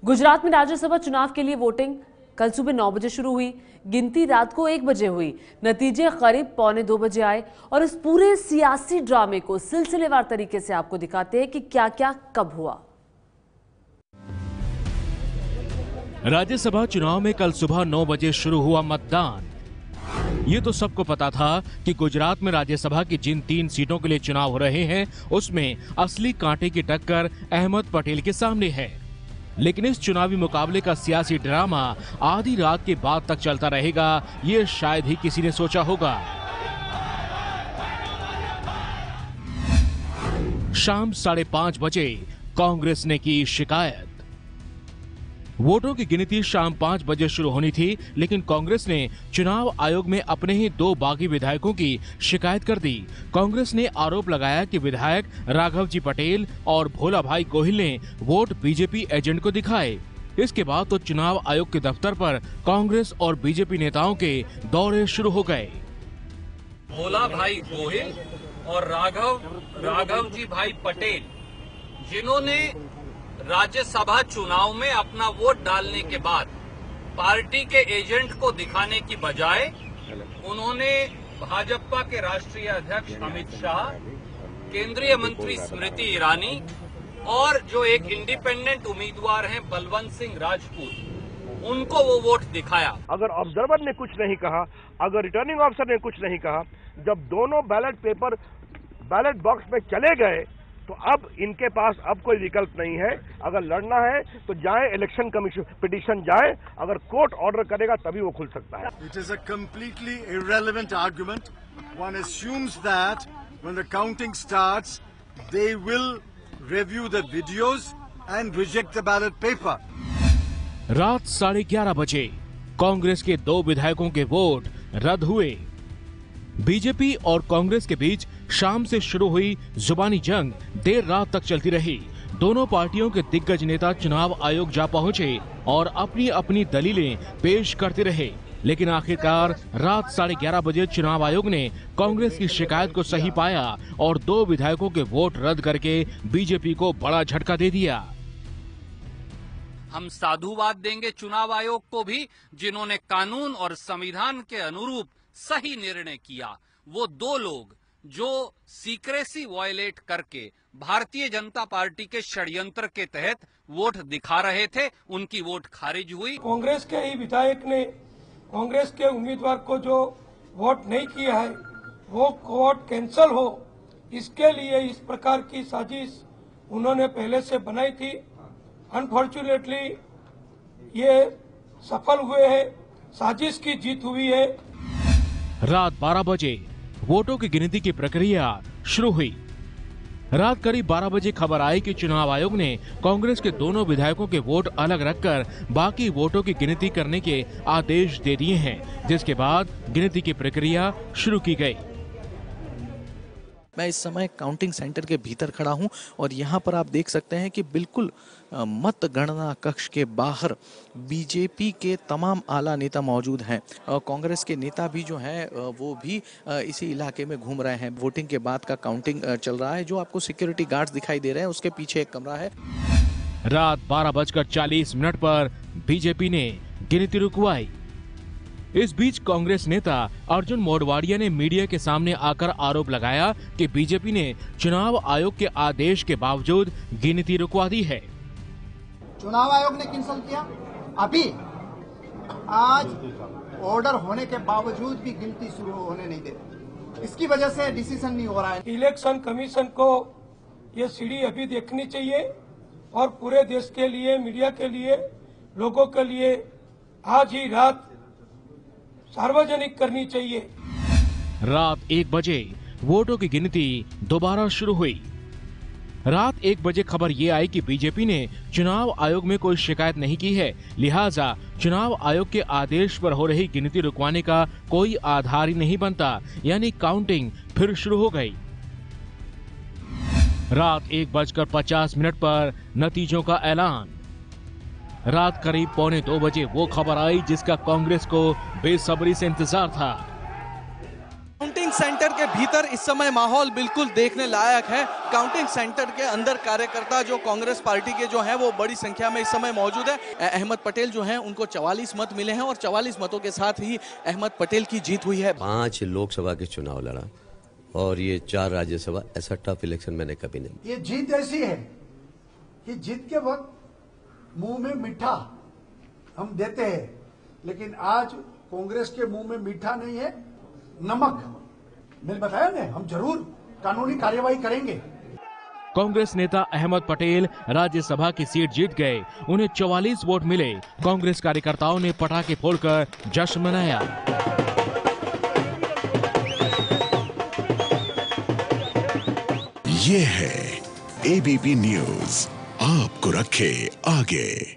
गुजरात में राज्यसभा चुनाव के लिए वोटिंग कल सुबह 9 बजे शुरू हुई। गिनती रात को 1 बजे हुई। नतीजे करीब 1:45 बजे आए और इस पूरे सियासी ड्रामे को सिलसिलेवार तरीके से आपको दिखाते हैं कि क्या क्या कब हुआ। राज्यसभा चुनाव में कल सुबह 9 बजे शुरू हुआ मतदान। ये तो सबको पता था कि गुजरात में राज्यसभा की जिन 3 सीटों के लिए चुनाव हो रहे हैं उसमें असली कांटे की टक्कर अहमद पटेल के सामने है। लेकिन इस चुनावी मुकाबले का सियासी ड्रामा आधी रात के बाद तक चलता रहेगा, ये शायद ही किसी ने सोचा होगा। शाम 5:30 बजे कांग्रेस ने की शिकायत। वोटों की गिनती शाम 5 बजे शुरू होनी थी, लेकिन कांग्रेस ने चुनाव आयोग में अपने ही 2 बागी विधायकों की शिकायत कर दी। कांग्रेस ने आरोप लगाया कि विधायक राघव जी पटेल और भोला भाई गोहिल ने वोट बीजेपी एजेंट को दिखाए। इसके बाद तो चुनाव आयोग के दफ्तर पर कांग्रेस और बीजेपी नेताओं के दौरे शुरू हो गए। भोला भाई गोहिल और राघव जी भाई पटेल, जिन्होंने राज्यसभा चुनाव में अपना वोट डालने के बाद पार्टी के एजेंट को दिखाने की बजाय उन्होंने भाजपा के राष्ट्रीय अध्यक्ष अमित शाह, केंद्रीय मंत्री स्मृति ईरानी और जो एक इंडिपेंडेंट उम्मीदवार हैं बलवंत सिंह राजपूत, उनको वो वोट दिखाया। अगर ऑब्जर्वर ने कुछ नहीं कहा, अगर रिटर्निंग ऑफिसर ने कुछ नहीं कहा, जब दोनों बैलेट पेपर बैलेट बॉक्स में चले गए तो अब इनके पास अब कोई विकल्प नहीं है। अगर लड़ना है तो जाए इलेक्शन कमीशन पिटीशन जाए, अगर कोर्ट ऑर्डर करेगा तभी वो खुल सकता है। It is a completely irrelevant argument. One assumes that when the counting starts they will review the videos and reject the ballot paper. रात 11:30 बजे कांग्रेस के 2 विधायकों के वोट रद्द हुए। बीजेपी और कांग्रेस के बीच शाम से शुरू हुई जुबानी जंग देर रात तक चलती रही। दोनों पार्टियों के दिग्गज नेता चुनाव आयोग जा पहुंचे और अपनी अपनी दलीलें पेश करते रहे, लेकिन आखिरकार रात 11:30 बजे चुनाव आयोग ने कांग्रेस की शिकायत को सही पाया और 2 विधायकों के वोट रद्द करके बीजेपी को बड़ा झटका दे दिया। हम साधुवाद देंगे चुनाव आयोग को भी, जिन्होंने कानून और संविधान के अनुरूप सही निर्णय किया। वो 2 लोग जो सीक्रेसी वायलेट करके भारतीय जनता पार्टी के षड्यंत्र के तहत वोट दिखा रहे थे, उनकी वोट खारिज हुई। कांग्रेस के ही विधायक ने कांग्रेस के उम्मीदवार को जो वोट नहीं किया है वो वोट कैंसिल हो, इसके लिए इस प्रकार की साजिश उन्होंने पहले से बनाई थी। अनफॉर्चुनेटली ये सफल हुए हैं, साजिश की जीत हुई है। रात 12 बजे वोटों की गिनती की प्रक्रिया शुरू हुई। रात करीब 12 बजे खबर आई कि चुनाव आयोग ने कांग्रेस के दोनों विधायकों के वोट अलग रखकर बाकी वोटों की गिनती करने के आदेश दे दिए हैं, जिसके बाद गिनती की प्रक्रिया शुरू की गई। मैं इस समय काउंटिंग सेंटर के भीतर खड़ा हूं और यहां पर आप देख सकते हैं कि बिल्कुल मतगणना कक्ष के बाहर बीजेपी के तमाम आला नेता मौजूद हैं। कांग्रेस के नेता भी जो हैं वो भी इसी इलाके में घूम रहे हैं। वोटिंग के बाद का काउंटिंग चल रहा है। जो आपको सिक्योरिटी गार्ड्स दिखाई दे रहे हैं उसके पीछे एक कमरा है। रात 12:40 पर बीजेपी ने गिनती रुकवाई। इस बीच कांग्रेस नेता अर्जुन मोढवाडिया ने मीडिया के सामने आकर आरोप लगाया कि बीजेपी ने चुनाव आयोग के आदेश के बावजूद गिनती रुकवा दी है। चुनाव आयोग ने कैंसिल किया, अभी आज ऑर्डर होने के बावजूद भी गिनती शुरू होने नहीं देते। इसकी वजह से डिसीजन नहीं हो रहा है। इलेक्शन कमीशन को ये सीढ़ी अभी देखनी चाहिए और पूरे देश के लिए, मीडिया के लिए, लोगों के लिए आज ही रात सार्वजनिक करनी चाहिए। रात 1 बजे वोटों की गिनती दोबारा शुरू हुई। रात 1 बजे खबर ये आई कि बीजेपी ने चुनाव आयोग में कोई शिकायत नहीं की है, लिहाजा चुनाव आयोग के आदेश पर हो रही गिनती रुकवाने का कोई आधार ही नहीं बनता, यानी काउंटिंग फिर शुरू हो गई। रात 1:50 पर नतीजों का ऐलान। रात करीब 1:45 बजे वो खबर आई जिसका कांग्रेस को बेसब्री से इंतजार था। काउंटिंग सेंटर के भीतर इस समय माहौल बिल्कुल देखने लायक है। काउंटिंग सेंटर के अंदर कार्यकर्ता जो कांग्रेस पार्टी के जो हैं वो बड़ी संख्या में इस समय मौजूद है। अहमद पटेल जो हैं उनको 44 मत मिले हैं और 44 मतों के साथ ही अहमद पटेल की जीत हुई है। 5 लोकसभा के चुनाव लड़ा और ये 4 राज्यसभा, ऐसा टफ इलेक्शन मैंने कभी नहीं। ये जीत ऐसी है कि जीत के वक्त मुंह में मीठा हम देते हैं, लेकिन आज कांग्रेस के मुंह में मीठा नहीं है, नमक। मैंने बताया ना, हम जरूर कानूनी कार्यवाही करेंगे। कांग्रेस नेता अहमद पटेल राज्यसभा की सीट जीत गए। उन्हें 44 वोट मिले। कांग्रेस कार्यकर्ताओं ने पटाखे फोड़कर जश्न मनाया। ये है एबीपी न्यूज, आपको रखे आगे।